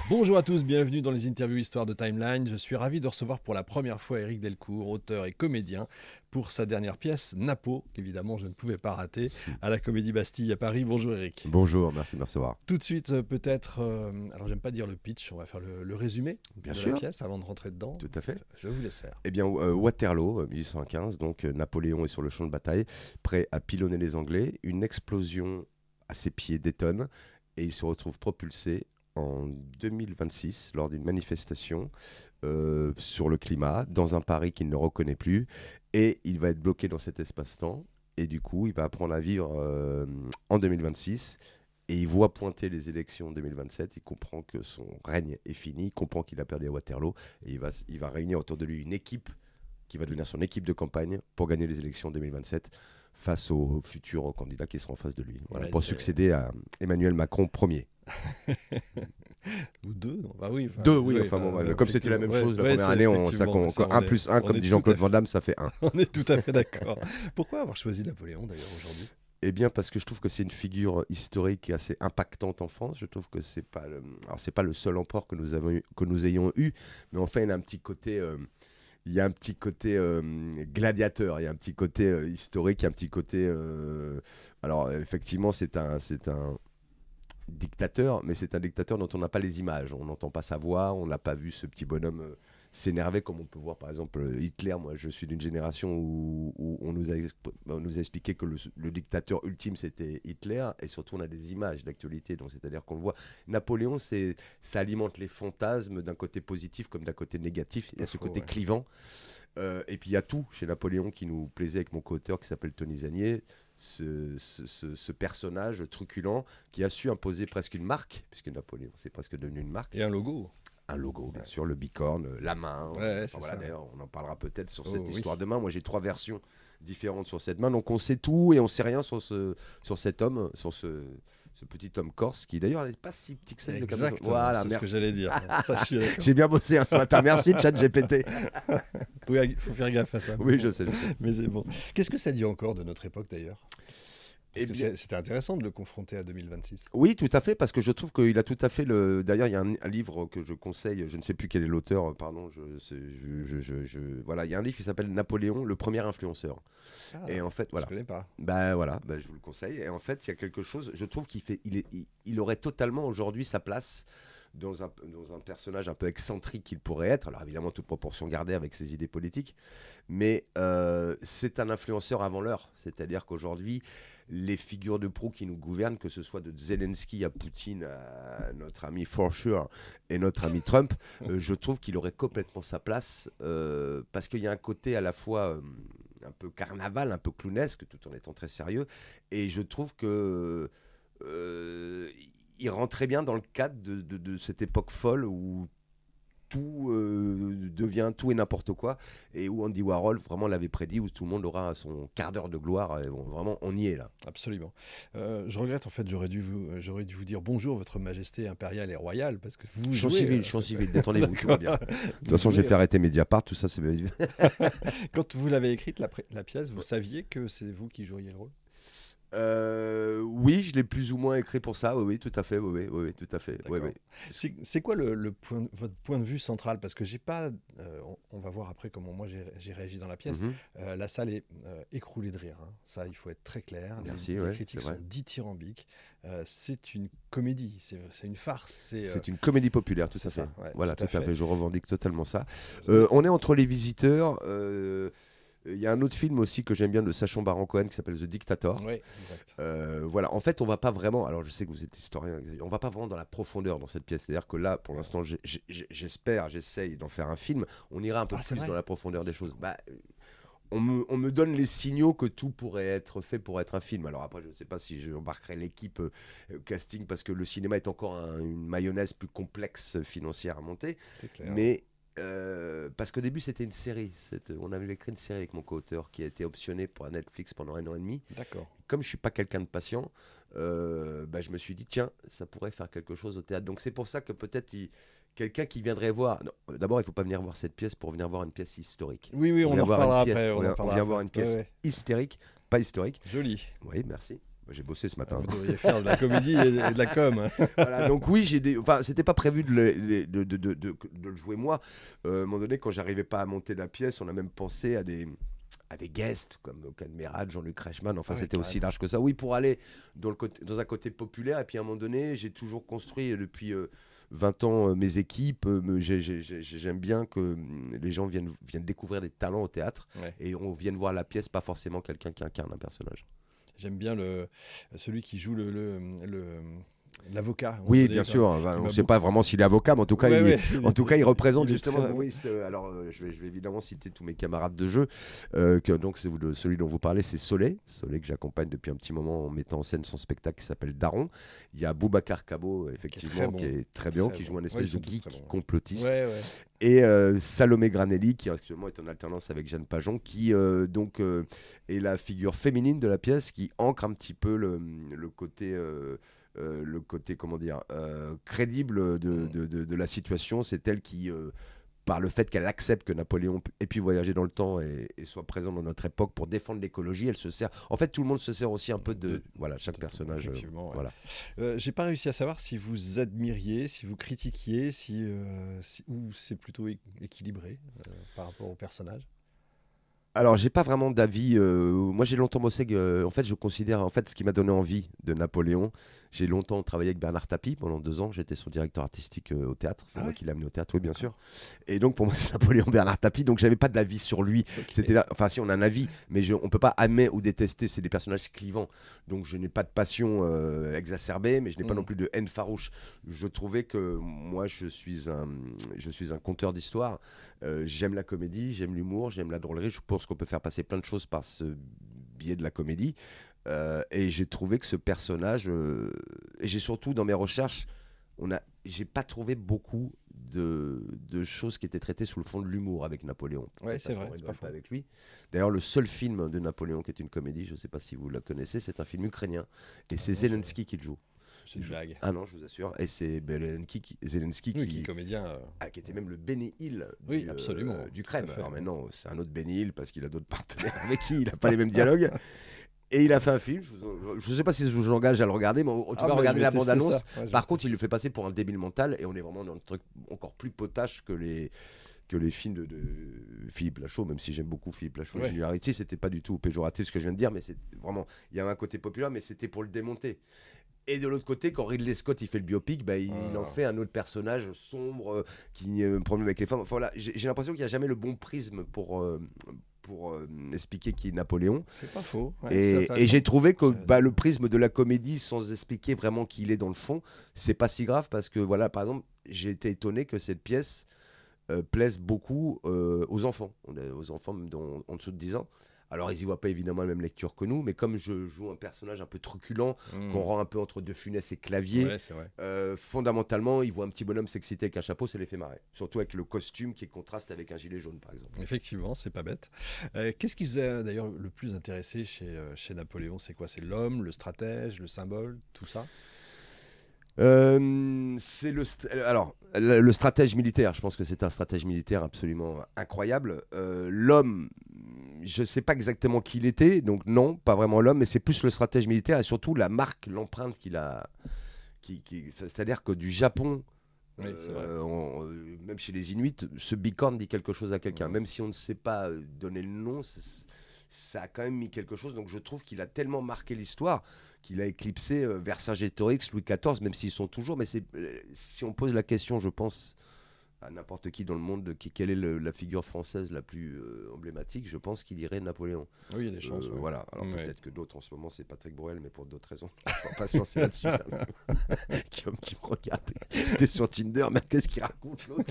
Bonjour à tous, bienvenue dans les interviews Histoire de Timeline. Je suis ravi de recevoir pour la première fois Éric Delcourt, auteur et comédien, pour sa dernière pièce, Napo, qu'évidemment je ne pouvais pas rater, à la Comédie Bastille à Paris. Bonjour Éric. Bonjour, merci de me recevoir. Tout de suite, peut-être, alors j'aime pas dire le pitch, on va faire le résumé Bien de la sûr, pièce avant de rentrer dedans. tout à fait. Je vous laisse faire. Eh bien, Waterloo, 1815, donc Napoléon est sur le champ de bataille, prêt à pilonner les Anglais. Une explosion à ses pieds détonne et il se retrouve propulsé en 2026 lors d'une manifestation sur le climat dans un Paris qu'il ne reconnaît plus et il va être bloqué dans cet espace-temps et du coup il va apprendre à vivre en 2026 et il voit pointer les élections en 2027, il comprend que son règne est fini, il comprend qu'il a perdu à Waterloo et il va réunir autour de lui une équipe qui va devenir son équipe de campagne pour gagner les élections en 2027 face au futur candidat qui sera en face de lui, voilà, Ouais, pour succéder à Emmanuel Macron premier. Ou deux, non bah oui. Deux, oui, enfin bon, comme c'était la même chose la première année, effectivement, 1 plus 1, comme dit Jean-Claude Van Damme, ça fait 1. On est tout à fait d'accord. Pourquoi avoir choisi Napoléon d'ailleurs aujourd'hui? Eh bien, parce que je trouve que c'est une figure historique et assez impactante en France. Je trouve que c'est pas le seul empereur que nous ayons eu, mais enfin, il a un petit côté, gladiateur, il y a un petit côté historique, il y a un petit côté. Alors, effectivement, c'est un dictateur, mais c'est un dictateur dont on n'a pas les images. On n'entend pas sa voix, on n'a pas vu ce petit bonhomme s'énerver comme on peut voir par exemple Hitler. Moi, je suis d'une génération où on nous a expliqué que le dictateur ultime c'était Hitler, et surtout on a des images d'actualité, donc c'est-à-dire qu'on le voit. Napoléon, ça alimente les fantasmes d'un côté positif comme d'un côté négatif. Il y a ce côté clivant. Et puis il y a tout chez Napoléon qui nous plaisait avec mon co-auteur qui s'appelle Tony Zanier. Ce personnage truculent qui a su imposer presque une marque, puisque Napoléon c'est presque devenu une marque. Et un logo. Un logo, bien sûr, le bicorne, la main. Ouais, Enfin, voilà, ça. d'ailleurs, on en parlera peut-être sur Oh, cette oui. histoire de main. Moi, j'ai 3 versions différentes sur cette main. Donc, on sait tout et on sait rien sur cet homme, sur ce petit homme corse qui, d'ailleurs, n'est pas si petit que ça. Exactement, Voilà, c'est ce merci. que j'allais dire. Ça, je suis d'accord. J'ai bien bossé ce matin. Merci, ChatGPT. Oui, il faut faire gaffe à ça. Oui, je sais. Mais c'est bon. Qu'est-ce que ça dit encore de notre époque d'ailleurs? Parce Eh que bien, c'était intéressant de le confronter à 2026. oui, tout à fait, parce que je trouve qu'il a tout à fait le. D'ailleurs, il y a un livre que je conseille, je ne sais plus quel est l'auteur, pardon, voilà, il y a un livre qui s'appelle Napoléon, le premier influenceur. Ah, Et en fait, je voilà. connais pas. Voilà, je vous le conseille. Et en fait, il y a quelque chose, je trouve il aurait totalement aujourd'hui sa place dans un personnage un peu excentrique qu'il pourrait être. Alors évidemment, toute proportion gardée avec ses idées politiques, mais c'est un influenceur avant l'heure. C'est-à-dire qu'aujourd'hui, les figures de proue qui nous gouvernent, que ce soit de Zelensky à Poutine, à notre ami For Sure et notre ami Trump, je trouve qu'il aurait complètement sa place parce qu'il y a un côté à la fois un peu carnaval, un peu clownesque, tout en étant très sérieux. Et je trouve que il rentre très bien dans le cadre de cette époque folle où tout devient tout et n'importe quoi, et où Andy Warhol vraiment l'avait prédit, où tout le monde aura son quart d'heure de gloire. Et bon, vraiment, on y est là. Absolument. Je regrette en fait, j'aurais dû vous dire bonjour, Votre Majesté impériale et royale, parce que vous Je jouez. suis en civil, détendez-vous, tout va bien. De toute façon, Vous j'ai jouez, fait arrêter Mediapart, tout ça, c'est. Quand vous l'avez écrite, la pièce, vous saviez que c'est vous qui joueriez le rôle? Oui, je l'ai plus ou moins écrit pour ça. Oui, oui, tout à fait. Oui, tout à fait. Oui, D'accord. oui. C'est quoi votre point de vue central? Parce que j'ai pas. On va voir après comment moi j'ai réagi dans la pièce. Mhm. La salle est écroulée de rire, hein. Ça, il faut être très clair. Merci, Les ouais, critiques c'est vrai. sont dithyrambiques. C'est une comédie, c'est une farce. C'est une comédie populaire, tout c'est à fait. ça, ouais, Voilà, tout à tout à fait. fait. Je revendique totalement ça. Euh, On est entre les visiteurs. Il y a un autre film aussi que j'aime bien de Sacha Baron Cohen qui s'appelle The Dictator. Oui, exact. Voilà, en fait, on va pas vraiment. Alors, je sais que vous êtes historien, on va pas vraiment dans la profondeur dans cette pièce. C'est-à-dire que là, pour l'instant, j'essaye d'en faire un film. On ira un peu C'est plus vrai. dans la profondeur des choses. On me donne les signaux que tout pourrait être fait pour être un film. Alors après, je ne sais pas si j'embarquerai l'équipe casting parce que le cinéma est encore une mayonnaise plus complexe financière à monter. C'est clair. Mais parce qu'au début, c'était une série. On avait écrit une série avec mon co-auteur qui a été optionnée pour Netflix pendant 1 an et demi. D'accord. Comme je suis pas quelqu'un de patient, je me suis dit, tiens, ça pourrait faire quelque chose au théâtre. Donc c'est pour ça que peut-être quelqu'un qui viendrait voir. Non, d'abord, il ne faut pas venir voir cette pièce pour venir voir une pièce historique. Oui, On on vient en voir une reparlera pièce, après. on vient voir une pièce Ouais. hystérique, pas historique. Joli. Oui, merci. J'ai bossé ce matin. Vous devriez faire de la comédie et de la com. Voilà, donc oui, c'était pas prévu de le jouer moi. À un moment donné, quand j'arrivais pas à monter la pièce, on a même pensé à des guests comme Okan Merad, Jean-Luc Reichmann. Enfin, Ah ouais, c'était aussi carrément. large que ça. Oui, pour aller dans un côté populaire. Et puis à un moment donné, j'ai toujours construit depuis 20 ans mes équipes. J'aime bien que les gens viennent découvrir des talents au théâtre Ouais. et on vienne voir la pièce, pas forcément quelqu'un qui incarne un personnage. J'aime bien celui qui joue l'avocat. à un moment Oui, donné, bien quoi, sûr. qui On ne m'a sait pas beaucoup. vraiment s'il est avocat, mais en tout cas, Ouais, ouais, en tout cas, il représente il est justement. très bon. Oui, alors, je vais évidemment citer tous mes camarades de jeu. Donc, celui dont vous parlez, c'est Soleil que j'accompagne depuis un petit moment en mettant en scène son spectacle qui s'appelle Daron. Il y a Boubacar Kabo, effectivement, qui est très bien, qui joue un Ouais, espèce ils sont de tous geek très bons. complotiste. Ouais, ouais. Et Salomé Granelli, qui actuellement est en alternance avec Jeanne Pajon, qui est la figure féminine de la pièce, qui ancre un petit peu le côté, comment dire, crédible de la situation. C'est elle qui, par le fait qu'elle accepte que Napoléon ait pu voyager dans le temps et soit présent dans notre époque pour défendre l'écologie, elle se sert. En fait, tout le monde se sert aussi un peu de. Voilà, chaque personnage. Effectivement, ouais. Voilà. J'ai pas réussi à savoir si vous admiriez, si vous critiquiez, ou c'est plutôt équilibré par rapport au personnage. Alors, j'ai pas vraiment d'avis. Moi, j'ai longtemps bossé. En fait, je considère ce qui m'a donné envie de Napoléon. J'ai longtemps travaillé avec Bernard Tapie pendant 2 ans. J'étais son directeur artistique au théâtre. C'est Ah moi ouais. qui l'ai amené au théâtre, oui, bien D'accord. sûr. Et donc, pour moi, c'est Napoléon Bernard Tapie. Donc, j'avais pas d'avis sur lui. Ok. Enfin, si on a un avis, mais on peut pas aimer ou détester. C'est des personnages clivants. Donc, je n'ai pas de passion exacerbée, mais je n'ai pas non plus de haine farouche. Je trouvais que moi, je suis un conteur d'histoire. J'aime la comédie, j'aime l'humour, j'aime la drôlerie. Je pense qu'on peut faire passer plein de choses par ce biais de la comédie. Et j'ai trouvé que ce personnage, et j'ai surtout dans mes recherches, j'ai pas trouvé beaucoup de choses qui étaient traitées sous le fond de l'humour avec Napoléon. Ouais, c'est Parce vrai, qu'on c'est pas rigole faux. pas avec lui. D'ailleurs, le seul film de Napoléon qui est une comédie, je ne sais pas si vous la connaissez, c'est un film ukrainien. Et c'est Non, Zelensky qui le joue. c'est une blague. Ah non, je vous assure. Et c'est Zelensky Oui, qui est comédien. qui était même le Benny Hill Oui, absolument. d'Ukraine. Tout à fait, Alors ouais. maintenant, c'est un autre Benny Hill parce qu'il a d'autres partenaires avec qui il n'a pas les mêmes dialogues. Et il a fait un film. Je ne sais pas si je vous engage à le regarder, mais en tout cas, Mais je regardez vais la tester bande-annonce. ça. Ouais, je vais Par contre, tester il le ça. fait passer pour un débile mental et on est vraiment dans un truc encore plus potache que les films de Philippe Lachaud, même si j'aime beaucoup Philippe Lachaud. Ouais. Juniority, c'était pas du tout péjoratif ce que je viens de dire, mais c'est vraiment, il y avait un côté populaire, mais c'était pour le démonter. Et de l'autre côté, quand Ridley Scott il fait le biopic, bah, il en Ah. fait un autre personnage sombre qui a un problème avec les femmes. Enfin, voilà, j'ai l'impression qu'il n'y a jamais le bon prisme pour expliquer qui est Napoléon. C'est pas faux. Ouais, c'est Et intéressant. j'ai trouvé que C'est raison. le prisme de la comédie, sans expliquer vraiment qui il est dans le fond, c'est pas si grave parce que, voilà, par exemple, j'ai été étonné que cette pièce plaise beaucoup aux enfants. Aux enfants même en dessous de 10 ans. Alors, ils y voient pas évidemment la même lecture que nous, mais comme je joue un personnage un peu truculent, qu'on rend un peu entre De Funès et Clavier, Ouais, c'est vrai. fondamentalement, ils voient un petit bonhomme s'exciter avec un chapeau, ça les fait marrer. Surtout avec le costume qui contraste avec un gilet jaune, par exemple. Effectivement, c'est pas bête. Qu'est-ce qui vous a d'ailleurs le plus intéressé chez Napoléon? C'est quoi? C'est l'homme, le stratège, le symbole, tout ça? C'est le stratège militaire. Je pense que c'est un stratège militaire absolument incroyable. L'homme, je sais pas exactement qui il était, donc non, pas vraiment l'homme, mais c'est plus le stratège militaire et surtout la marque, l'empreinte qu'il a. C'est-à-dire que du Japon, Oui, c'est vrai. même chez les Inuits, ce bicorne dit quelque chose à quelqu'un. Mhm. Même si on ne sait pas donner le nom, ça a quand même mis quelque chose. Donc je trouve qu'il a tellement marqué l'histoire qu'il a éclipsé Vercingétorix, Louis XIV, même s'ils sont toujours. Mais si on pose la question, je pense, à n'importe qui dans le monde, quelle est la figure française la plus emblématique, je pense qu'il dirait Napoléon. Oui, il y a des chances. Ouais. Voilà. Alors Ouais. peut-être que d'autres en ce moment, c'est Patrick Bruel, mais pour d'autres raisons. Je pas patienter là-dessus. Guillaume qui me regarde. T'es sur Tinder, mais qu'est-ce qu'il raconte l'autre?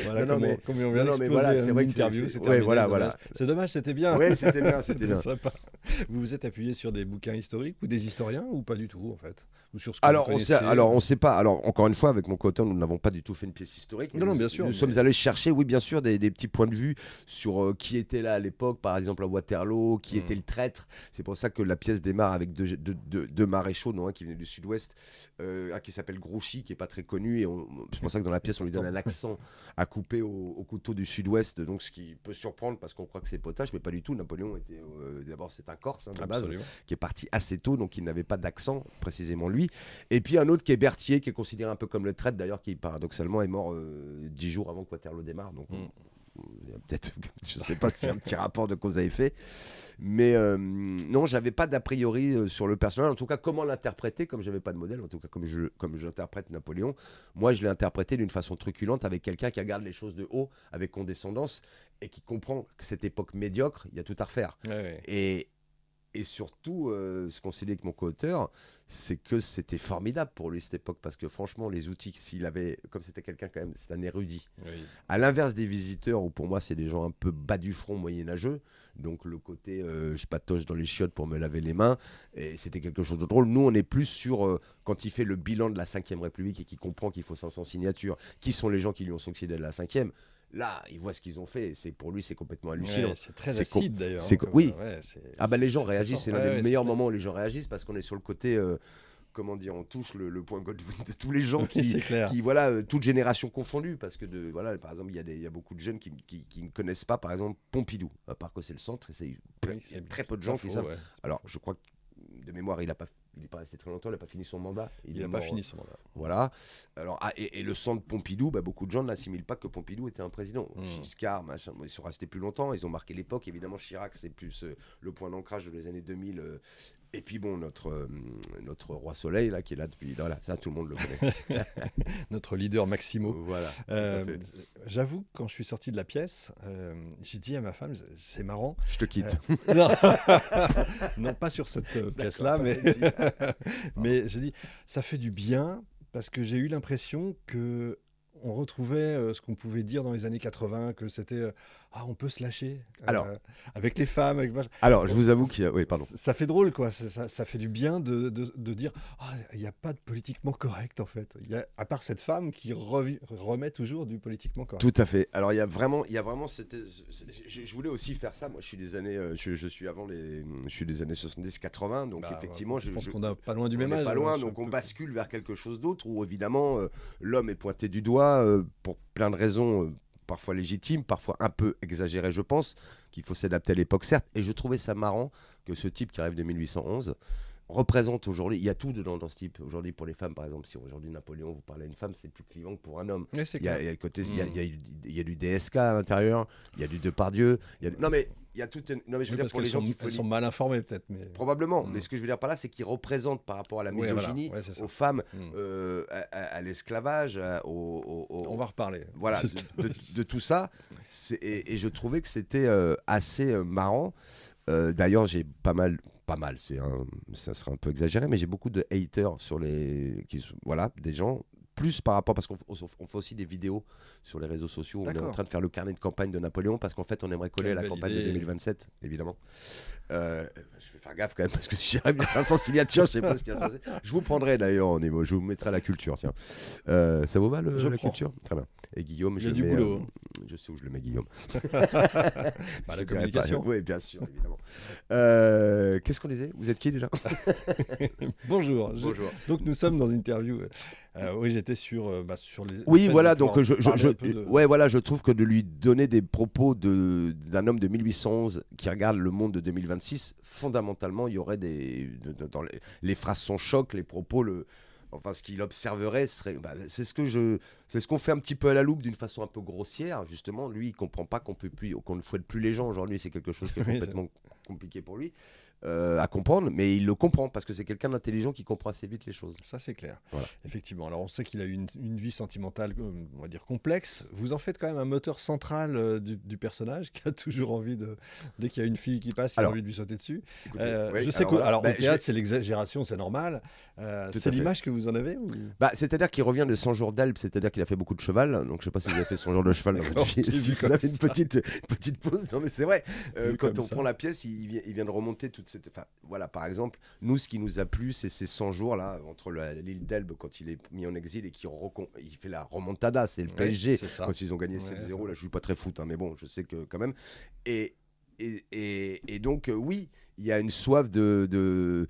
Voilà, Non, mais- comme on vient non, mais d'exploser voilà, c'est une vrai que interview, c'est- c'est ouais, terminé. voilà, dommage. voilà. C'est dommage, c'était bien. Oui, c'était bien, c'était C'était bien. sympa. Vous vous êtes appuyé sur des bouquins historiques ou des historiens ou pas du tout en fait? Ou sur ce que Alors, vous connaissez? on sait pas. Alors, encore une fois, avec mon co-auteur, nous n'avons pas du tout fait une pièce historique. Non, non, nous, bien sûr, Nous mais- sommes allés chercher, oui, bien sûr, des petits points de vue sur qui était là à l'époque, par exemple à Waterloo, qui était le traître. C'est pour ça que la pièce démarre avec deux maréchaux, non, un qui venait du sud-ouest, un qui s'appelle Grouchy, qui est pas très connu. Et c'est pour ça que dans la pièce, on lui donne un accent à couper au couteau du sud-ouest. Donc, ce qui peut surprendre parce qu'on croit que c'est potache, mais pas du tout. Napoléon était d'abord, c'est un corse de base, Absolument. qui est parti assez tôt, donc il n'avait pas d'accent, précisément lui. Et puis un autre qui est Berthier, qui est considéré un peu comme le traître, d'ailleurs, qui paradoxalement est mort 10 jours avant que Waterloo démarre. Donc il y a peut-être, je ne sais pas s'il y a un petit rapport de cause à effet. Mais non, j'avais pas d'a priori sur le personnage. En tout cas, comment l'interpréter, comme j'avais pas de modèle, en tout cas comme j'interprète Napoléon, moi je l'ai interprété d'une façon truculente avec quelqu'un qui regarde les choses de haut, avec condescendance, et qui comprend que cette époque médiocre, il y a tout à refaire. Ouais. Et surtout, ce qu'on s'est dit avec mon co-auteur, c'est que c'était formidable pour lui cette époque, parce que franchement, les outils, s'il avait, comme c'était quelqu'un quand même, c'est un érudit. Oui. À l'inverse des visiteurs, où pour moi c'est des gens un peu bas du front moyenâgeux, donc le côté je patoche dans les chiottes pour me laver les mains, et c'était quelque chose de drôle. Nous on est plus sur quand il fait le bilan de la 5e République et qu'il comprend qu'il faut 500 signatures, qui sont les gens qui lui ont succédé de la 5e. Là, il voit ce qu'ils ont fait, et pour lui c'est complètement hallucinant. Ouais, c'est très C'est acide d'ailleurs. oui. Ouais, Ah bah les gens très réagissent, fort. c'est l'un Ouais, des ouais, meilleurs c'est moments où les gens réagissent, parce qu'on est sur le côté comment dire, on touche le point Godwin de tous les gens clair. C'est clair. qui voilà, toute génération confondue, parce que voilà, par exemple, il y a beaucoup de jeunes qui ne connaissent pas, par exemple, Pompidou, à part que c'est le centre, il y a très peu de gens qui savent. Ouais. Alors, je crois que de mémoire, il n'est pas resté très longtemps, il n'a pas fini son mandat. Il n'a pas fini son mandat. Voilà. Alors, et le centre Pompidou, beaucoup de gens n'assimilent pas que Pompidou était un président. Giscard, machin, ils sont restés plus longtemps, ils ont marqué l'époque. Évidemment, Chirac, c'est plus le point d'ancrage des années 2000. Et puis bon, notre roi Soleil, là, qui est là depuis... Voilà, ça, tout le monde le connaît. Notre leader Maximo. Voilà. J'avoue, quand je suis sorti de la pièce, j'ai dit à ma femme, c'est marrant. Je te quitte. Non. Non, pas sur cette pièce-là, mais j'ai dit, ça fait du bien, parce que j'ai eu l'impression que on retrouvait ce qu'on pouvait dire dans les années 80, que c'était on peut se lâcher avec les femmes. Alors, je vous avoue qu'il y a... Oui, pardon. Ça fait drôle, quoi. Ça fait du bien de dire il n'y a pas de politiquement correct, en fait. À part cette femme qui remet toujours du politiquement correct. Tout à fait. Alors, il y a vraiment je voulais aussi faire ça. Moi, je suis des années... je suis des années 70-80, donc effectivement... Je pense qu'on n'est pas loin du même âge. Pas loin, donc on bascule vers quelque chose d'autre, où évidemment, l'homme est pointé du doigt pour plein de raisons... parfois légitime, parfois un peu exagéré, je pense, qu'il faut s'adapter à l'époque, certes. Et je trouvais ça marrant que ce type qui arrive de 1811 représente aujourd'hui, il y a tout dedans dans ce type. Aujourd'hui, pour les femmes, par exemple, si aujourd'hui Napoléon vous parlez à une femme, c'est plus clivant que pour un homme. Oui, il y a le côté, il y a du DSK à l'intérieur, il y a du Depardieu. Non mais il y a tout. Non mais je veux dire pour les gens elles sont mal informées peut-être, mais probablement. Mais ce que je veux dire par là, c'est qu'ils représentent par rapport à la misogynie, aux femmes, à l'esclavage, on va reparler. Voilà, de tout ça. Et je trouvais que c'était assez marrant. D'ailleurs, j'ai pas mal, ça sera un peu exagéré, mais j'ai beaucoup de haters sur des gens, plus par rapport, parce qu'on fait aussi des vidéos sur les réseaux sociaux. On est en train de faire le carnet de campagne de Napoléon, parce qu'en fait, on aimerait coller à la campagne de 2027, évidemment. Je vais faire gaffe quand même, parce que si j'arrive les 500 signatures, je sais pas ce qui va se passer. Je vous prendrai d'ailleurs au niveau, je vous mettrai la culture, tiens. Ça vous va la culture ? Très bien. Et Guillaume, il y a du boulot. Je sais où je le mets, Guillaume. La communication. Oui, bien sûr, évidemment. Qu'est-ce qu'on disait ? Vous êtes qui déjà ? Bonjour. Bonjour. Donc nous sommes dans une interview. Oui, j'étais sur les. Oui, voilà. Donc je trouve que de lui donner des propos d'un homme de 1811 qui regarde le monde de 2026, fondamentalement, il y aurait les phrases sont chocs, les propos, enfin, ce qu'il observerait serait, c'est ce qu'on fait un petit peu à la loupe d'une façon un peu grossière. Justement, lui, il comprend pas qu'on ne fouette plus les gens aujourd'hui. C'est quelque chose qui est complètement compliqué pour lui à comprendre, mais il le comprend parce que c'est quelqu'un d'intelligent qui comprend assez vite les choses. Ça, c'est clair. Voilà. Effectivement. Alors, on sait qu'il a eu une vie sentimentale, on va dire complexe. Vous en faites quand même un moteur central du personnage qui a toujours envie dès qu'il y a une fille qui passe, il a envie de lui sauter dessus. Écoutez, je sais au théâtre, c'est l'exagération, c'est normal. C'est l'image que vous en avez ou... C'est-à-dire qu'il revient de 100 jours d'Alpes, c'est-à-dire qu'il a fait beaucoup de cheval. Donc, je sais pas si vous avez fait 100 jours de cheval dans votre vie. Si vous avez une petite pause. Non, mais c'est vrai. Quand on prend la pièce, il vient de remonter toute cette... Enfin, voilà, par exemple, nous, ce qui nous a plu, c'est ces 100 jours là entre l'île d'Elbe quand il est mis en exil et il fait la remontada, c'est le PSG quand ils ont gagné 7-0. Là, je suis pas très foot, mais bon, je sais que quand même. Et donc, oui, il y a une soif de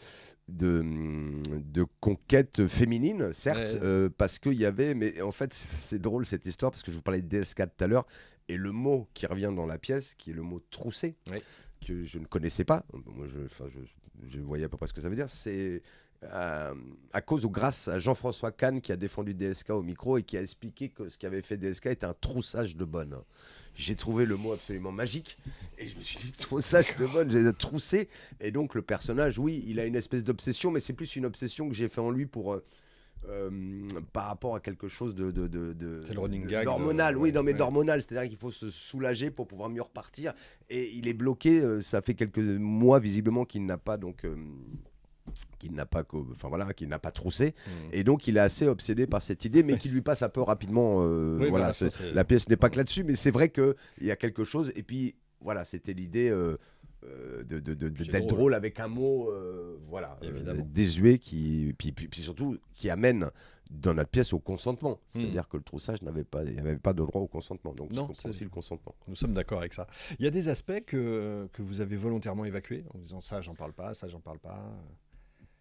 conquête féminine, certes, parce qu'il y avait... Mais en fait, c'est drôle cette histoire, parce que je vous parlais de DSK tout à l'heure, et le mot qui revient dans la pièce, qui est le mot trousser. que je ne connaissais pas. Moi, je voyais à peu près ce que ça veut dire. C'est à cause ou grâce à Jean-François Kahn qui a défendu DSK au micro et qui a expliqué que ce qu'avait fait DSK était un troussage de bonne. J'ai trouvé le mot absolument magique et je me suis dit troussage de bonne, j'ai troussé. Et donc le personnage, oui, il a une espèce d'obsession, mais c'est plus une obsession que j'ai fait en lui pour par rapport à quelque chose c'est le running gag d'hormonal, oui, non mais d'hormonal, c'est-à-dire qu'il faut se soulager pour pouvoir mieux repartir et il est bloqué, ça fait quelques mois visiblement qu'il n'a pas qu'il n'a pas troussé et donc il est assez obsédé par cette idée mais qui lui passe un peu rapidement voilà, la pièce n'est pas que là-dessus mais c'est vrai qu'il y a quelque chose et puis voilà, c'était l'idée d'être drôle avec un mot désuet puis surtout qui amène dans notre pièce au consentement. C'est-à-dire que le troussage il n'y avait pas de droit au consentement. Donc non, c'est aussi le consentement. Nous sommes d'accord avec ça. Il y a des aspects que vous avez volontairement évacués en disant ça j'en parle pas, ça j'en parle pas.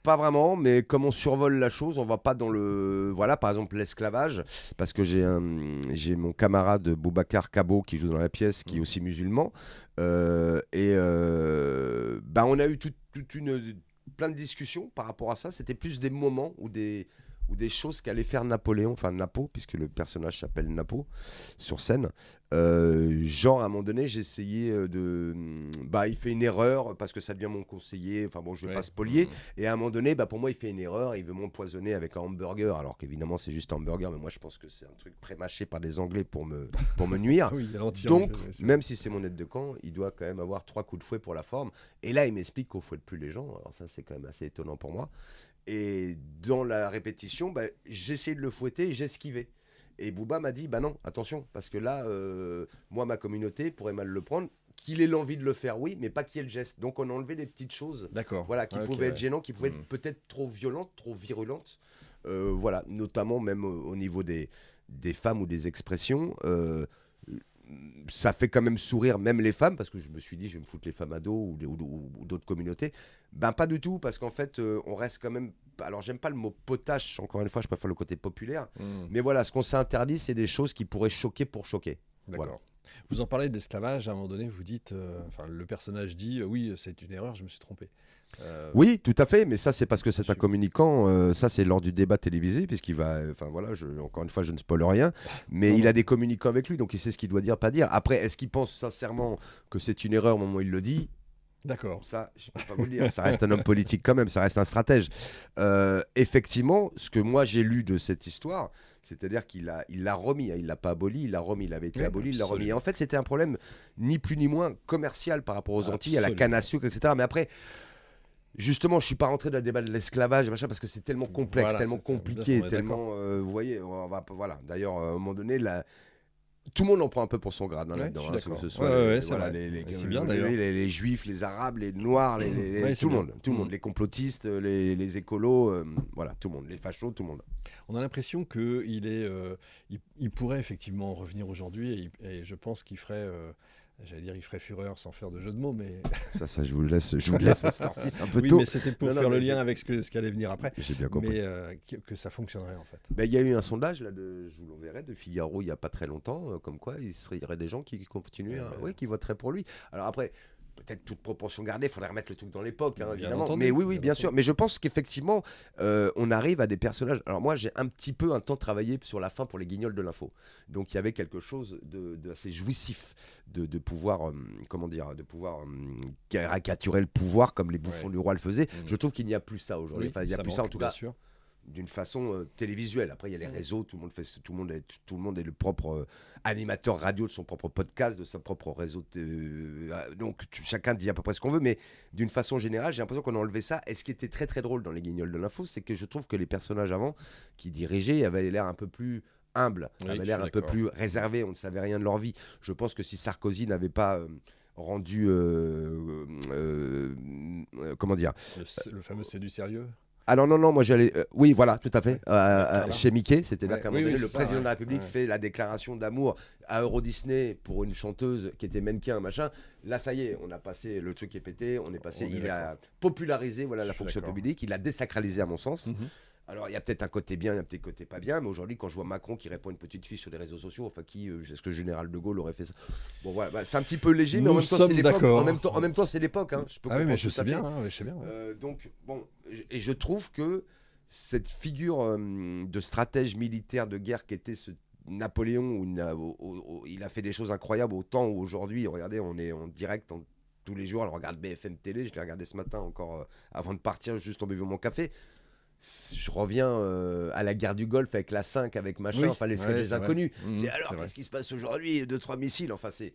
Pas vraiment, mais comme on survole la chose, on va pas dans le... Voilà, par exemple l'esclavage, parce que j'ai mon camarade Boubacar Kabo qui joue dans la pièce, qui est aussi musulman, on a eu plein de discussions par rapport à ça. C'était plus des moments ou des choses qu'allait faire Napoléon, enfin Napo, puisque le personnage s'appelle Napo, sur scène. Genre, à un moment donné, j'ai essayé il fait une erreur, parce que ça devient mon conseiller, enfin bon, je vais pas spolier, et à un moment donné, pour moi, il fait une erreur, il veut m'empoisonner avec un hamburger, alors qu'évidemment, c'est juste un hamburger, mais moi, je pense que c'est un truc pré-mâché par des Anglais pour me nuire. Oui, donc, même si c'est mon aide de camp, il doit quand même avoir 3 coups de fouet pour la forme, et là, il m'explique qu'on fouette plus les gens, alors ça, c'est quand même assez étonnant pour moi. Et dans la répétition, j'ai essayé de le fouetter et j'esquivais. Et Booba m'a dit, non, attention, parce que là, moi, ma communauté pourrait mal le prendre. Qu'il ait l'envie de le faire, oui, mais pas qu'il y ait le geste. Donc, on a enlevé des petites choses qui pouvaient être gênantes, qui pouvaient être peut-être trop violentes, trop virulentes. Voilà, notamment même au niveau des femmes ou des expressions. Ça fait quand même sourire même les femmes, parce que je me suis dit, je vais me foutre les femmes à dos ou d'autres communautés. Pas du tout, parce qu'en fait, on reste quand même... Alors, j'aime pas le mot potache, encore une fois, je préfère le côté populaire. Mais voilà, ce qu'on s'est interdit, c'est des choses qui pourraient choquer pour choquer. D'accord. Voilà. Vous en parlez d'esclavage, à un moment donné, vous dites... le personnage dit, oui, c'est une erreur, je me suis trompé. Oui, tout à fait, mais ça c'est parce que c'est un communicant, ça c'est lors du débat télévisé, puisqu'il va, encore une fois je ne spoil rien, mais il a des communicants avec lui, donc il sait ce qu'il doit dire, pas dire. Après, est-ce qu'il pense sincèrement que c'est une erreur au moment où il le dit ? D'accord. Ça, je peux pas vous le dire, ça reste un homme politique quand même, ça reste un stratège. Effectivement, ce que moi j'ai lu de cette histoire, c'est-à-dire qu'il l'a remis, il l'a pas aboli, il l'a remis, il avait été aboli, il l'a remis. Et en fait, c'était un problème ni plus ni moins commercial par rapport aux Antilles, à la canne à sucre, etc. Mais après... Justement, je suis pas rentré dans le débat de l'esclavage et machin parce que c'est tellement complexe, tellement compliqué, tellement. Vous voyez, voilà. D'ailleurs, à un moment donné, tout le monde en prend un peu pour son grade là-dedans. Que ce soit les juifs, les arabes, les noirs, tout le monde, les complotistes, les écolos, voilà, tout le monde, les fachos, tout le monde. On a l'impression qu'il pourrait effectivement revenir aujourd'hui et je pense qu'il ferait. J'allais dire, il ferait fureur sans faire de jeu de mots, mais... Ça, je vous le laisse à cette heure-ci, c'est un peu tôt. Oui, mais c'était pour faire le lien avec ce qui allait venir après. J'ai bien compris. Mais que ça fonctionnerait, en fait. Il y a eu un sondage, là, je vous l'enverrai, de Figaro, il n'y a pas très longtemps, comme quoi il y aurait des gens qui continuent, qui voteraient pour lui. Alors après... Peut-être toute proportion gardée, il faudrait remettre le truc dans l'époque, évidemment. Entendu, mais oui, bien sûr. Mais je pense qu'effectivement, on arrive à des personnages. Alors moi, j'ai un petit peu un temps travaillé sur la fin pour les Guignols de l'info. Donc il y avait quelque chose d'assez jouissif de pouvoir, caricaturer le pouvoir comme les bouffons du roi le faisaient. Je trouve qu'il n'y a plus ça aujourd'hui. Il n'y a plus ça en tout cas. D'une façon télévisuelle. Après, il y a les réseaux, tout le monde est le propre animateur radio de son propre podcast, de son propre réseau. Donc, chacun dit à peu près ce qu'on veut, mais d'une façon générale, j'ai l'impression qu'on a enlevé ça. Et ce qui était très très drôle dans les Guignols de l'info, c'est que je trouve que les personnages avant, qui dirigeaient, avaient l'air un peu plus humbles, avaient l'air un peu plus réservés, on ne savait rien de leur vie. Je pense que si Sarkozy n'avait pas... rendu comment dire le fameux c'est du sérieux. Ah non, moi j'allais... oui, voilà, tout à fait. Chez Mickey, c'est-à-dire qu'à un moment donné, le président de la République fait la déclaration d'amour à Euro Disney pour une chanteuse qui était mannequin, machin. Là, ça y est, on a passé, le truc est pété, il a popularisé la fonction publique, il a désacralisé à mon sens. Alors, il y a peut-être un côté bien, il y a peut-être un côté pas bien, mais aujourd'hui, quand je vois Macron qui répond à une petite fille sur les réseaux sociaux, enfin, est-ce que le général de Gaulle aurait fait ça? Bon, voilà, bah, c'est un petit peu léger, mais en Nous même temps, c'est sommes l'époque. d'accord. En même temps, c'est l'époque, hein. Je peux Ah oui, mais comprendre je tout sais à bien, fait. hein, ouais, je sais bien. Ouais. Donc, bon, et je trouve que cette figure de stratège militaire de guerre qu'était ce Napoléon, où il a fait des choses incroyables, autant où aujourd'hui, regardez, on est en direct tous les jours, on regarde BFM Télé, je l'ai regardé ce matin encore avant de partir, juste en buvant mon café. Je reviens à la guerre du Golfe avec la 5, avec machin, Oui, enfin les ouais, des c'est vrai. inconnus. Mhm, C'est alors, c'est vrai. qu'est-ce qui se passe aujourd'hui? 2-3 missiles, enfin c'est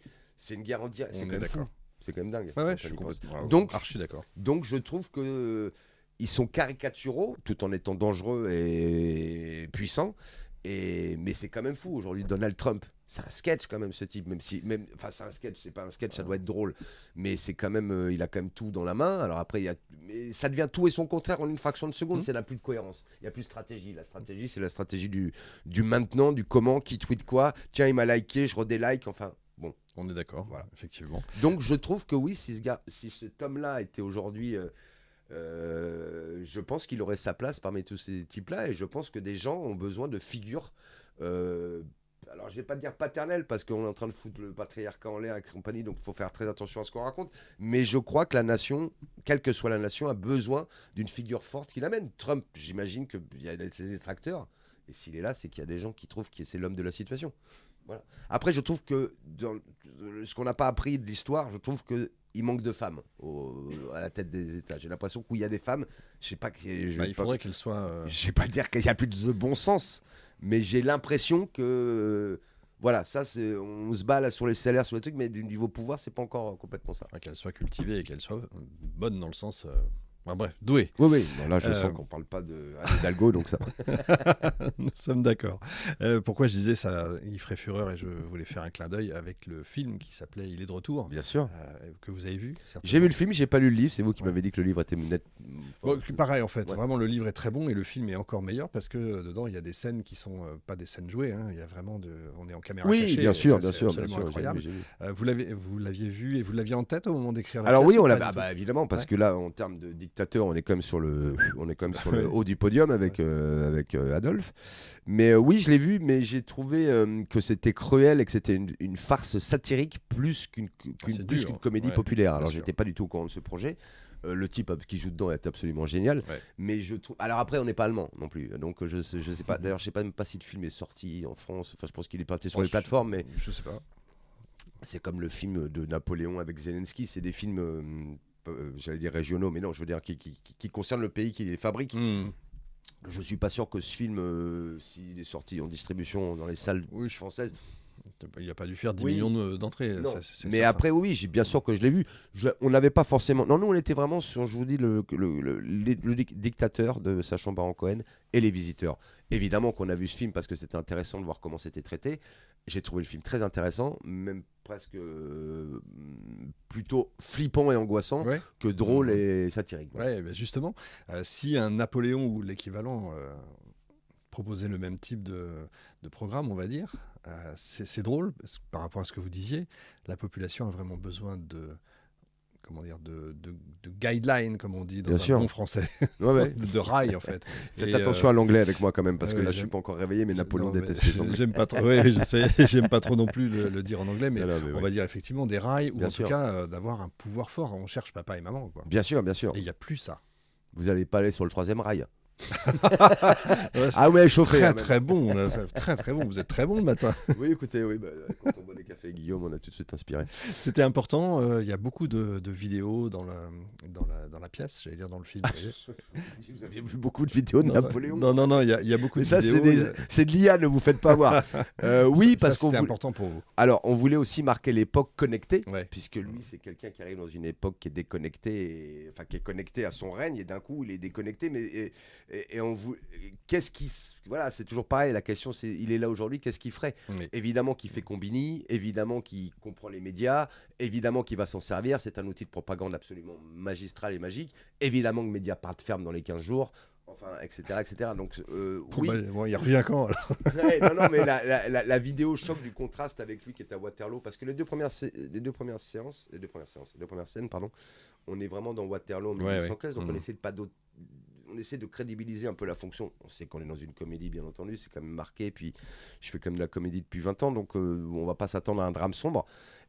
une guerre en direct, c'est On quand est même fou. d'accord. C'est quand même dingue. Ouais, quand je on suis y pense. complètement Donc, archi d'accord. donc je trouve que ils sont caricaturaux tout en étant dangereux et puissants. Mais c'est quand même fou aujourd'hui. Donald Trump, c'est un sketch quand même ce type, enfin c'est un sketch, c'est pas un sketch, ça doit être drôle, mais c'est quand même, il a quand même tout dans la main. Alors après, mais ça devient tout et son contraire en une fraction de seconde. C'est là plus de cohérence, il y a plus de stratégie. La stratégie, c'est la stratégie du maintenant, du comment, qui tweet quoi. Tiens, il m'a liké, je redélike. Enfin bon, On est d'accord, voilà. effectivement. Donc je trouve que oui, si cet homme-là était aujourd'hui je pense qu'il aurait sa place parmi tous ces types-là, et je pense que des gens ont besoin de figures. euh, alors, je vais pas dire paternelles, parce qu'on est en train de foutre le patriarcat en l'air avec compagnie, donc il faut faire très attention à ce qu'on raconte. Mais je crois que la nation, quelle que soit la nation, a besoin d'une figure forte qui l'amène. Trump, j'imagine qu'il y a des détracteurs, et s'il est là, c'est qu'il y a des gens qui trouvent que c'est l'homme de la situation. Voilà. Après, je trouve que dans ce qu'on n'a pas appris de l'histoire, je trouve que il manque de femmes à la tête des États. J'ai l'impression qu'il y a des femmes, je sais pas, Il faudrait qu'elle soit. je vais pas dire qu'il y a plus de bon sens, mais j'ai l'impression que voilà, ça c'est, on se bat là sur les salaires, sur les trucs, mais du niveau pouvoir, c'est pas encore complètement ça. Qu'elle soit cultivée et qu'elle soit bonne dans le sens. Enfin, bref, douée. Oui, oui. Bon, là, je Euh, sens qu'on parle pas de Anne Hidalgo, donc ça. Nous sommes d'accord. Pourquoi je disais ça, il ferait fureur et je voulais faire un clin d'œil avec le film qui s'appelait Il est de retour, Bien sûr. que vous avez vu. J'ai vu le film, j'ai pas lu le livre. C'est vous qui Ouais. m'avez dit que le livre était net. Bon, pareil en fait, Ouais. vraiment le livre est très bon et le film est encore meilleur parce que dedans il y a des scènes qui sont pas des scènes jouées, hein. Il y a vraiment on est en caméra Oui, cachée. bien et sûr, ça, bien c'est sûr, bien absolument sûr. incroyable. J'ai vu. Vous l'aviez vu et vous l'aviez en tête au moment d'écrire la Alors pièce oui, ou on pas l'a, du tout évidemment, parce Ouais. que là, en termes de dictateur, on est quand même sur le haut du podium avec Adolphe. Mais oui, je l'ai vu, mais j'ai trouvé que c'était cruel et que c'était une farce satirique plus C'est plus dur, qu'une comédie ouais, populaire. bien Alors, sûr. j'étais pas du tout au courant de ce projet. Le type qui joue dedans est absolument génial. Ouais. Mais je trouve. Alors après, on n'est pas allemand non plus. Donc je sais pas. D'ailleurs, je sais pas même pas si le film est sorti en France. Enfin, je pense qu'il est parti sur les plateformes, mais Je sais pas. c'est comme le film de Napoléon avec Zelensky. C'est des films, j'allais dire régionaux, mais non, je veux dire qui concernent le pays qui les fabrique. Hmm. Je suis pas sûr que ce film, s'il est sorti en distribution dans les salles Oui, françaises. Il n'a pas dû faire 10 Oui. millions d'entrées. Non. C'est Mais certain. après, oui, j'ai bien sûr que je l'ai vu. On n'avait pas forcément. Non, nous, on était vraiment sur, je vous dis, le dictateur de Sacha Baron Cohen et les visiteurs. Évidemment qu'on a vu ce film parce que c'était intéressant de voir comment c'était traité. J'ai trouvé le film très intéressant, même presque plutôt flippant et angoissant Ouais. que drôle et satirique. Ouais, ben justement, si un Napoléon ou l'équivalent proposait le même type de programme, on va dire, c'est drôle parce que par rapport à ce que vous disiez, la population a vraiment besoin comment dire, de guidelines, comme on dit dans Bien un sûr. bon français, Ouais, ouais. de rails en fait. Faites Et, attention à l'anglais avec moi quand même, parce que ouais, là je suis pas encore réveillé, mais Napoléon non, mais déteste les Anglais. J'aime pas trop, oui, je sais, j'aime pas trop non plus le dire en anglais, mais Non, non, mais on ouais. va dire effectivement des rails ou Bien en sûr. tout cas d'avoir un pouvoir fort. On cherche papa et maman, quoi. Bien sûr, bien sûr. Et il n'y a plus ça. Vous n'allez pas aller sur le 3e rail. Ouais, Ah ouais, chauffé. très hein, même. très bon, là, très très bon. Vous êtes très bon le matin. Oui, écoutez, oui, quand on boit des cafés avec Guillaume, on a tout de suite inspiré. C'était important. Il y a beaucoup de vidéos dans la pièce, j'allais dire dans le film. Vous aviez vu beaucoup de vidéos de Napoléon. Non, il y a beaucoup Mais de ça, vidéos. c'est de l'IA, ne vous faites pas voir. Oui, parce qu'on c'était voulait... important pour vous. Alors, on voulait aussi marquer l'époque connectée, Ouais. puisque lui, c'est quelqu'un qui arrive dans une époque qui est déconnectée, enfin qui est connectée à son règne, et d'un coup, il est déconnecté. Mais et on vous, qu'est-ce qui, voilà, c'est toujours pareil. La question, c'est, il est là aujourd'hui, qu'est-ce qu'il ferait? Oui. Évidemment qu'il fait Combini, évidemment qu'il comprend les médias, évidemment qu'il va s'en servir. C'est un outil de propagande absolument magistral et magique. Évidemment que Mediapart ferme dans les 15 jours. Enfin, etc., etc. Donc, oui. Bon, il revient quand alors? Ouais, non, mais la vidéo choque du contraste avec lui qui est à Waterloo, parce que les deux premières scènes, pardon, on est vraiment dans Waterloo en 1815, donc on essaie de pas d'autres. on essaie de crédibiliser un peu la fonction. On sait qu'on est dans une comédie, bien entendu, c'est quand même marqué. Puis je fais quand même de la comédie depuis 20 ans, donc on va pas s'attendre à un drame sombre.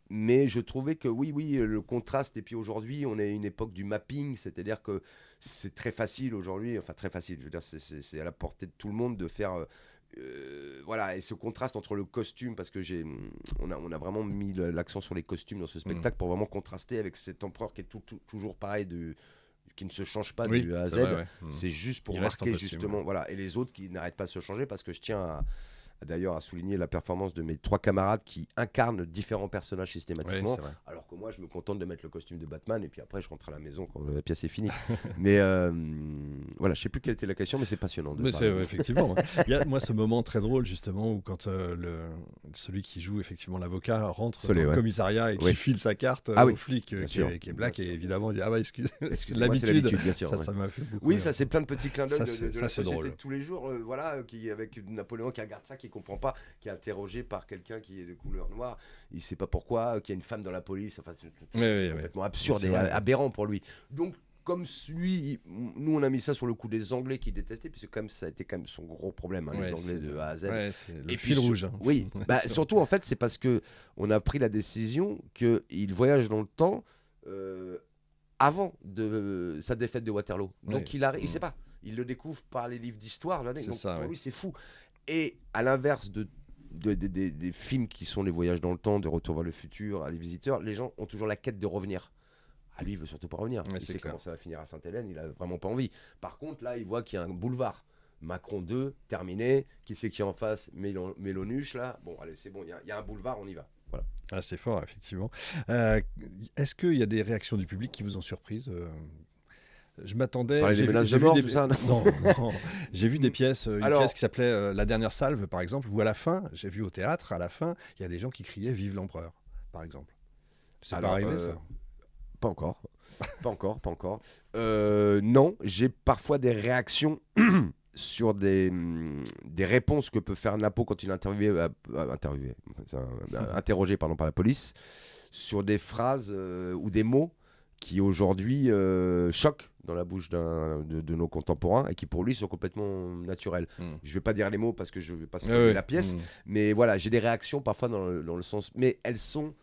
Mais je trouvais que oui, le contraste. Et puis aujourd'hui, on est à une époque du mapping, c'est-à-dire que c'est très facile aujourd'hui, enfin très facile, je veux dire, c'est à la portée de tout le monde de faire. Voilà, et ce contraste entre le costume, parce que on a vraiment mis l'accent sur les costumes dans ce spectacle pour vraiment contraster avec cet empereur qui est toujours pareil, qui ne se change pas du A à Z. Vrai, ouais. C'est juste pour Il reste en marquer costume, justement, ouais. voilà, et les autres qui n'arrêtent pas de se changer, parce que je tiens d'ailleurs à souligner la performance de mes 3 camarades qui incarnent différents personnages systématiquement, Ouais, c'est vrai. alors que moi je me contente de mettre le costume de Batman et puis après je rentre à la maison quand la pièce est finie. Mais voilà, je sais plus quelle était la question, mais c'est passionnant de Mais parler. c'est effectivement. Il y a moi ce moment très drôle justement où quand celui qui joue effectivement l'avocat rentre Solé, dans le ouais. commissariat et qui Oui. file sa carte Ah au oui, flic bien qui sûr, est black bien et sûr. évidemment il dit ah bah Excusez-moi, c'est l'habitude. l'habitude, bien sûr. Ouais. Ça m'a fait beaucoup Oui, rire. ça c'est plein de petits clins d'œil Ça, de c'est la c'est société drôle. de tous les jours, voilà, qui avec Napoléon qui regarde ça, qui comprend pas, qui est interrogé par quelqu'un qui est de couleur noire, il sait pas pourquoi, qu'il y a une femme dans la police, enfin c'est complètement absurde C'est et vrai. aberrant pour lui. Donc comme lui, nous on a mis ça sur le coup des Anglais qui détestaient, puisque comme ça a été quand même son gros problème, les Anglais de A à Z. Ouais, c'est le Et fil puis, rouge. Hein. Oui, surtout en fait c'est parce que on a pris la décision qu'il voyage dans le temps avant de sa défaite de Waterloo. Donc il sait pas. Il le découvre par les livres d'histoire. Donc ça, pour lui, c'est fou. Et à l'inverse des films qui sont les voyages dans le temps, de Retour vers le futur, Les Visiteurs, les gens ont toujours la quête de revenir. Ah, lui, il veut surtout pas revenir. Ouais, Il sait clair. comment ça va finir à Sainte-Hélène. Il a vraiment pas envie. Par contre, là, il voit qu'il y a un boulevard. Macron 2, terminé. Qui c'est qui est en face? Mélonuche, là. Bon, allez, c'est bon. Il y a un boulevard, on y va. Voilà. Ah, c'est fort, effectivement. Est-ce qu'il y a des réactions du public qui vous ont surprise Je m'attendais. Parler des menaces de mort, tout ça. Non, j'ai vu des pièces, pièce qui s'appelait La dernière salve, par exemple, où à la fin, j'ai vu au théâtre, à la fin, il y a des gens qui criaient Vive l'empereur, par exemple. C'est pas arrivé, ça? Pas encore. Pas encore. Non, j'ai parfois des réactions sur des réponses que peut faire Napo quand il est interrogé par la police, sur des phrases ou des mots qui aujourd'hui choquent dans la bouche de nos contemporains et qui pour lui sont complètement naturels. Je vais pas dire les mots parce que je vais pas spoiler la pièce, mais voilà, j'ai des réactions parfois dans le sens, mais elles sont,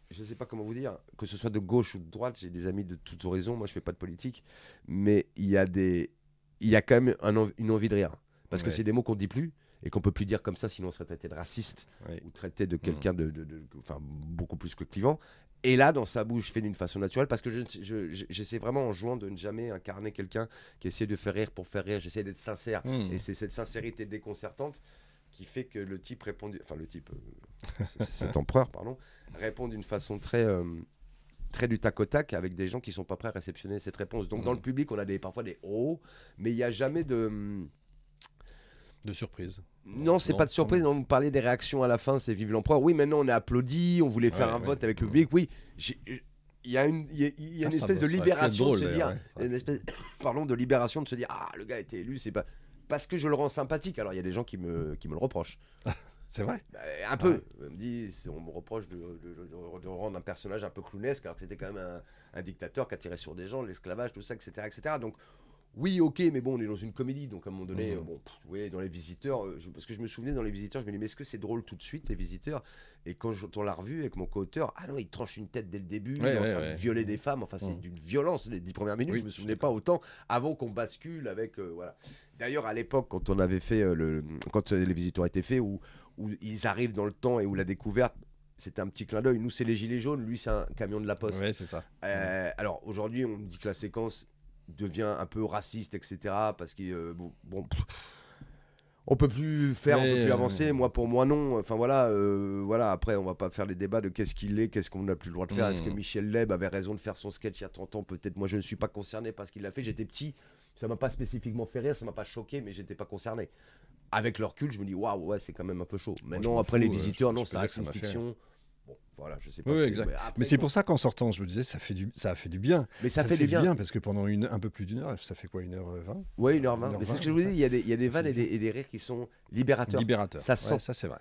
je sais pas comment vous dire, que ce soit de gauche ou de droite, j'ai des amis de tous horizons, moi je fais pas de politique, mais il y a quand même une envie de rire, parce que c'est des mots qu'on dit plus et qu'on peut plus dire comme ça, sinon on serait traité de raciste ou traité de quelqu'un enfin beaucoup plus que clivant. Et là, dans sa bouche, fait d'une façon naturelle, parce que j'essaie vraiment en jouant de ne jamais incarner quelqu'un qui essaie de faire rire pour faire rire. J'essaie d'être sincère, et c'est cette sincérité déconcertante qui fait que le type répond, cet empereur, pardon, répond d'une façon très du tac au tac avec des gens qui sont pas prêts à réceptionner cette réponse. Donc dans le public, on a parfois des oh, mais il n'y a jamais de surprise. Non, c'est pas de surprise. Vous parlez des réactions à la fin, c'est Vive l'empereur. Oui, maintenant on est applaudi, on voulait faire un vote avec le public. Oui, il y a une espèce de libération de se dire, une espèce, de libération de se dire, ah, le gars a été élu, c'est pas parce que je le rends sympathique. Alors il y a des gens qui me le reprochent. C'est vrai. Un peu. On me reproche de rendre un personnage un peu clownesque, alors que c'était quand même un dictateur qui a tiré sur des gens, l'esclavage, tout ça, etc., etc. Donc oui, ok, mais bon, on est dans une comédie, donc à un moment donné, dans Les Visiteurs, parce que je me souvenais dans Les Visiteurs, je me disais, mais est-ce que c'est drôle tout de suite, Les Visiteurs? Et quand on l'a revu avec mon co-auteur, ah non, il tranche une tête dès le début, il est en train de violer des femmes, enfin c'est d'une violence, les 10 premières minutes, je me souvenais pas autant, avant qu'on bascule avec, voilà. D'ailleurs, à l'époque, quand on avait fait, quand Les Visiteurs étaient faits, où ils arrivent dans le temps et où la découverte, c'était un petit clin d'œil, nous c'est les gilets jaunes, lui c'est un camion de la poste. Ouais, c'est ça. Alors aujourd'hui, on dit que la séquence devient un peu raciste, etc. Parce que on peut plus faire, on peut plus avancer. Moi, pour moi, non. Enfin voilà. Après, on va pas faire les débats de qu'est-ce qu'il est, qu'est-ce qu'on n'a plus le droit de faire. Est-ce que Michel Leb avait raison de faire son sketch il y a 30 ans? Peut-être. Moi, je ne suis pas concerné parce qu'il l'a fait. J'étais petit, ça m'a pas spécifiquement fait rire, ça m'a pas choqué, mais j'étais pas concerné. Avec le recul, je me dis waouh, ouais, c'est quand même un peu chaud. Maintenant, après Les Visiteurs, non, ça reste une fiction. Bon, voilà, je sais pas. Oui, exact. Mais c'est pour ça qu'en sortant, je me disais, ça a fait du bien. Mais ça fait du bien. Parce que pendant un peu plus d'une heure, ça fait quoi, 1h20? Oui, 1h20. Mais c'est ce que je vous dis, il y a des vannes et des rires qui sont libérateurs. Libérateurs. Ça sent. Ça, c'est vrai.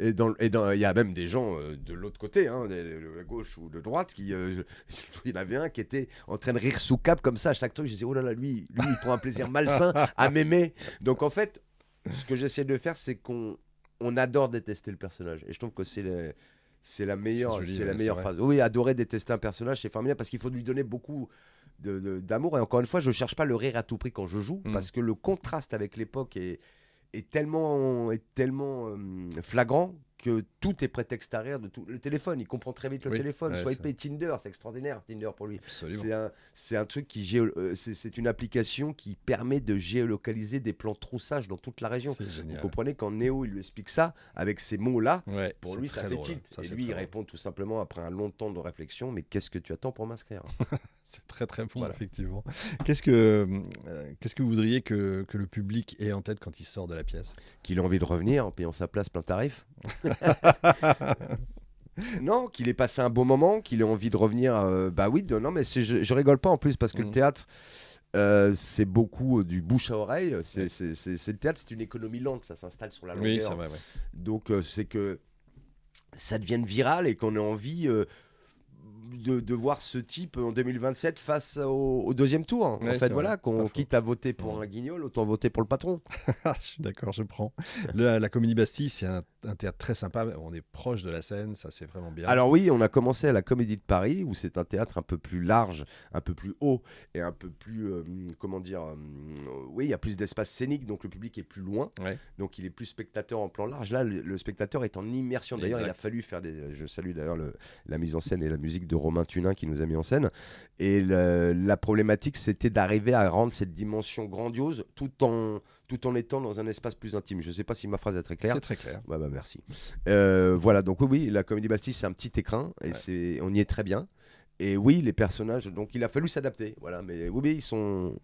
Il y a même des gens de l'autre côté, hein, de gauche ou de droite, il y en avait un qui était en train de rire sous cap comme ça à chaque truc. Je disais, oh là là, lui, il prend un plaisir malsain à m'aimer. Donc en fait, ce que j'essaie de faire, c'est qu'on adore détester le personnage. Et je trouve que c'est la meilleure, joli, c'est la ouais, meilleure c'est phrase. Oui, adorer détester un personnage, c'est formidable parce qu'il faut lui donner beaucoup d'amour. Et encore une fois, je cherche pas le rire à tout prix quand je joue, parce que le contraste avec l'époque est tellement flagrant que tout est prétexte à rire de tout. Le téléphone, il comprend très vite le téléphone. Swiper Tinder, c'est extraordinaire, Tinder pour lui. C'est un truc c'est une application qui permet de géolocaliser des plans troussages dans toute la région. Vous comprenez, quand Néo il lui explique ça avec ces mots-là, pour lui ça fait tilt. Et lui il répond tout simplement après un long temps de réflexion, mais qu'est-ce que tu attends pour m'inscrire? C'est très très bon, effectivement. Qu'est-ce que vous voudriez que le public ait en tête quand il sort de la pièce? Qu'il ait envie de revenir en payant sa place plein tarif. Non, qu'il ait passé un bon moment, qu'il ait envie de revenir. Bah oui, non, mais je rigole pas en plus parce que le théâtre, c'est beaucoup du bouche à oreille. C'est le théâtre, c'est une économie lente, ça s'installe sur la longueur. Oui, c'est vrai, Donc c'est que ça devienne viral et qu'on ait envie de voir ce type en 2027 face au deuxième tour. En fait, voilà, qu'on quitte à voter pour un guignol, autant voter pour le patron. Je suis d'accord, je prends. La Comédie Bastille, c'est un théâtre très sympa. On est proche de la scène, ça c'est vraiment bien. Alors oui, on a commencé à la Comédie de Paris, où c'est un théâtre un peu plus large, un peu plus haut et un peu plus, oui, il y a plus d'espace scénique, donc le public est plus loin. Donc il est plus spectateur en plan large. Là, le spectateur est en immersion. D'ailleurs, il a fallu faire je salue d'ailleurs la mise en scène et la musique de Romain Tunin qui nous a mis en scène. Et la problématique, c'était d'arriver à rendre cette dimension grandiose tout en étant dans un espace plus intime. Je ne sais pas si ma phrase est très claire. C'est très clair. Bah, merci. Voilà, donc oui, la Comédie Bastille, c'est un petit écrin et on y est très bien. Et oui, les personnages, donc il a fallu s'adapter. Voilà, mais oui, ils sont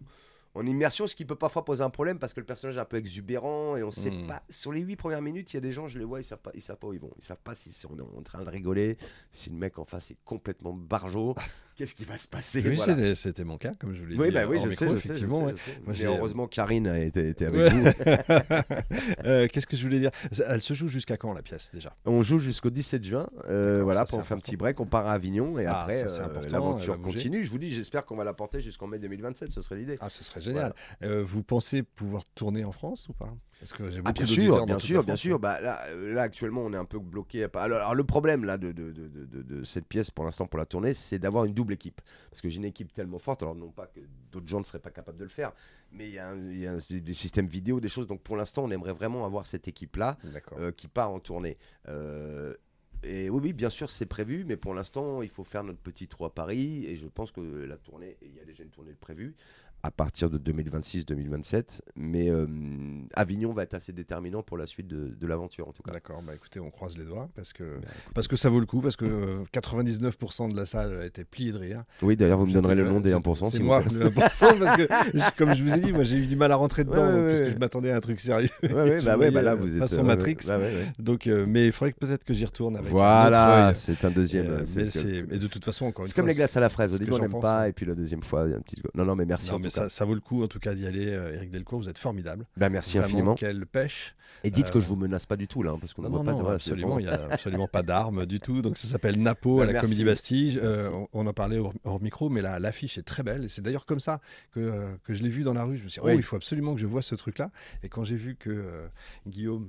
en immersion, ce qui peut parfois poser un problème parce que le personnage est un peu exubérant et on sait pas. Sur les 8 premières minutes, il y a des gens, je les vois, ils savent pas où ils vont. Ils savent pas si on est en train de rigoler, si le mec en face est complètement barjot. Qu'est-ce qui va se passer? Oui, voilà. C'était mon cas, comme je vous l'ai dit. Oui, je sais, effectivement. Mais heureusement, Karine était avec vous. Qu'est-ce que je voulais dire? Elle se joue jusqu'à quand, la pièce, déjà? On joue jusqu'au 17 juin. Voilà, pour faire un petit break. On part à Avignon et après, l'aventure continue. Je vous dis, j'espère qu'on va la porter jusqu'en mai 2027. Ce serait l'idée. Ah, ce serait génial. Voilà. Vous pensez pouvoir tourner en France ou pas? Parce que j'ai beaucoup bien sûr. Bah, là, actuellement, on est un peu bloqué. Alors le problème là de cette pièce, pour l'instant, pour la tournée, c'est d'avoir une double équipe. Parce que j'ai une équipe tellement forte, alors non pas que d'autres gens ne seraient pas capables de le faire, mais il y a des systèmes vidéo, des choses. Donc pour l'instant, on aimerait vraiment avoir cette équipe-là qui part en tournée. Et oui, bien sûr, c'est prévu, mais pour l'instant, il faut faire notre petit trou à Paris. Et je pense que la tournée, il y a déjà une tournée prévue à partir de 2026-2027. Mais Avignon va être assez déterminant pour la suite de l'aventure, en tout cas. D'accord, bah écoutez, on croise les doigts parce que ça vaut le coup, parce que 99% de la salle a été pliée de rire. Oui, d'ailleurs, vous me donnerez le nom des 1%. C'est moi, le 1%, parce que, comme je vous ai dit, moi j'ai eu du mal à rentrer dedans, puisque je m'attendais à un truc sérieux. Là, vous êtes façon Matrix. Donc, mais il faudrait peut-être que j'y retourne avec voilà, c'est un deuxième. Et de toute façon, encore une fois. C'est comme les glaces à la fraise. Au début, on n'aime pas, et puis la deuxième fois, il y a un petit. Non, mais merci. Mais ça vaut le coup, en tout cas, d'y aller. Éric Delcourt, vous êtes formidable. Merci vraiment, infiniment. Quelle pêche. Et dites que je vous menace pas du tout là, parce qu'on ne voit pas. Non, absolument, il n'y a absolument pas d'armes du tout. Donc ça s'appelle Napo à la Comédie Bastille. On en parlait hors micro, mais l'affiche est très belle. Et c'est d'ailleurs comme ça que je l'ai vu dans la rue. Je me suis dit, il faut absolument que je voie ce truc-là. Et quand j'ai vu que Guillaume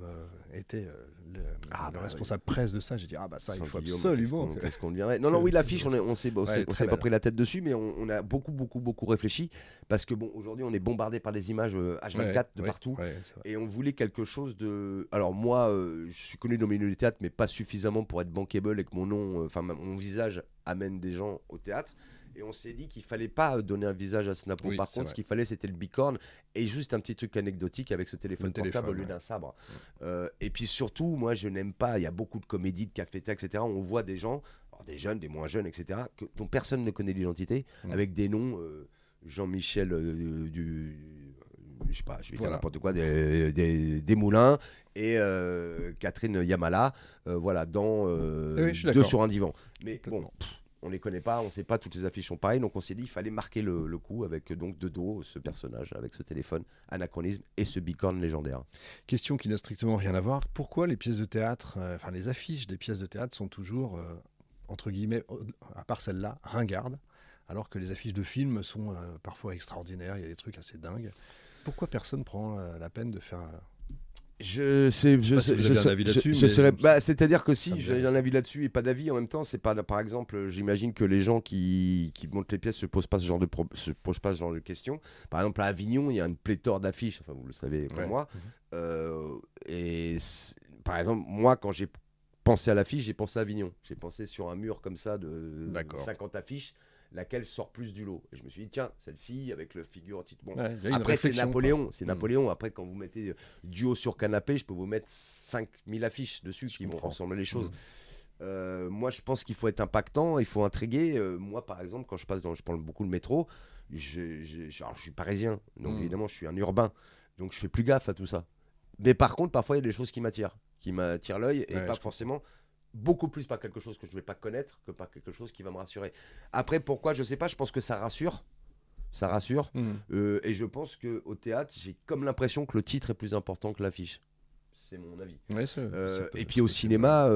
était le responsable presse de ça, j'ai dit, ça, il faut absolument. Qu'est-ce qu'on deviendrait? Non, oui, l'affiche, on s'est pas pris la tête dessus, mais on a beaucoup réfléchi. Parce que aujourd'hui, on est bombardé par des images H24 de partout. Et on voulait quelque chose de. Alors, moi, je suis connu dans le milieu du théâtre, mais pas suffisamment pour être bankable et que mon nom, mon visage amène des gens au théâtre. Et on s'est dit qu'il fallait pas donner un visage à Snapo. Par contre, ce qu'il fallait, c'était le bicorne et juste un petit truc anecdotique avec ce téléphone portable au lieu d'un sabre. Et puis surtout, moi, je n'aime pas. Il y a beaucoup de comédies, de café-thé, etc. On voit des gens, des jeunes, des moins jeunes, etc., dont personne ne connaît l'identité, avec des noms Jean-Michel je sais pas, je vais dire n'importe quoi, des Moulins et Catherine Yamala, dans Deux sur un divan. Mais bon, on les connaît pas, on sait pas, toutes les affiches sont pareilles, donc on s'est dit il fallait marquer le coup avec donc de dos ce personnage, avec ce téléphone, anachronisme et ce bicorne légendaire. Question qui n'a strictement rien à voir. Pourquoi les pièces de théâtre, enfin les affiches des pièces de théâtre sont toujours, entre guillemets, à part celle-là, ringardes, alors que les affiches de films sont parfois extraordinaires, il y a des trucs assez dingues. Pourquoi personne prend la peine de faire... Je sais, sais pas si vous avez un avis là-dessus, je mais serais, ça c'est-à-dire que ça me si j'ai vient. un avis là-dessus et pas d'avis en même temps, c'est pas, par exemple, j'imagine que les gens qui montent les pièces se posent pas ce genre se posent pas ce genre de questions. Par exemple, à Avignon, il y a une pléthore d'affiches, enfin vous le savez comme Ouais. moi. Par exemple, moi, quand j'ai pensé à l'affiche, j'ai pensé à Avignon. J'ai pensé sur un mur comme ça de D'accord. 50 affiches, laquelle sort plus du lot. Et je me suis dit, tiens, celle-ci, avec le figure titre. Bon, Ouais, il y a une après, c'est réflexion, Napoléon. quoi. C'est Napoléon. Après, quand vous mettez duo sur canapé, je peux vous mettre 5000 affiches dessus qui vont comprends. ressembler les choses. Moi, je pense qu'il faut être impactant, il faut intriguer. Moi, par exemple, quand je prends beaucoup le métro, alors, je suis parisien, donc évidemment, je suis un urbain. Donc, je fais plus gaffe à tout ça. Mais par contre, parfois, il y a des choses qui m'attirent l'œil et Ouais, pas je forcément. Beaucoup plus par quelque chose que je ne vais pas connaître que par quelque chose qui va me rassurer. Après, pourquoi, je sais pas, je pense que ça rassure. Ça rassure. Et je pense qu'au théâtre, j'ai comme l'impression que le titre est plus important que l'affiche. C'est mon avis. Ouais, Et puis au cinéma,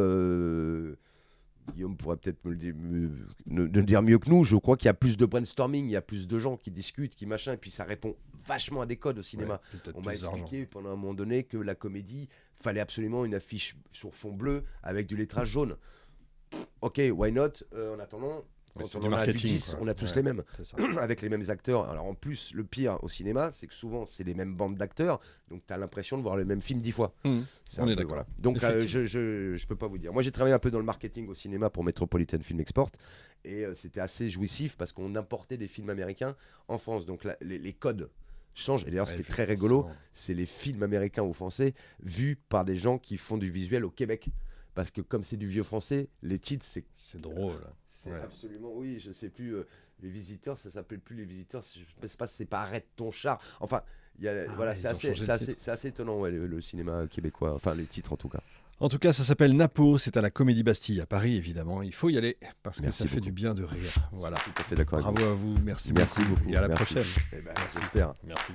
Guillaume pourrait peut-être me dire mieux que nous. Je crois qu'il y a plus de brainstorming, il y a plus de gens qui discutent, qui machin, et puis ça répond vachement à des codes au cinéma. Ouais, peut-être On m'a plus d'argent. expliqué pendant un moment donné que la comédie, fallait absolument une affiche sur fond bleu avec du lettrage jaune. Ok, why not. En attendant, Ouais, quand c'est on du en a vu marketing, 10, quoi. on a tous Ouais, les mêmes, c'est ça. avec les mêmes acteurs. Alors en plus, le pire au cinéma, c'est que souvent, c'est les mêmes bandes d'acteurs, donc tu as l'impression de voir le même film 10 fois. C'est On un est peu, d'accord. voilà. Donc Effectivement. je peux pas vous dire. Moi, j'ai travaillé un peu dans le marketing au cinéma pour Metropolitan Film Export, et c'était assez jouissif parce qu'on importait des films américains en France. Donc les codes changent. Et d'ailleurs, ce Ouais, qui est très rigolo, forcément. c'est les films américains ou français vus par des gens qui font du visuel au Québec. Parce que comme c'est du vieux français, les titres, C'est drôle. c'est Ouais. absolument, oui, je sais plus, les visiteurs, ça s'appelle plus les visiteurs, je sais pas si c'est pas Arrête ton char. Enfin, voilà, Ouais, ils ont changé le titre. c'est assez étonnant, ouais, le cinéma québécois, enfin les titres en tout cas. En tout cas, ça s'appelle Napo, c'est à la Comédie Bastille à Paris, évidemment. Il faut y aller parce que Merci ça fait beaucoup. du bien de rire. Voilà. Tout à fait d'accord avec Bravo vous. à vous, merci Merci beaucoup. et à la Merci. prochaine. Eh ben, Merci. j'espère. Merci.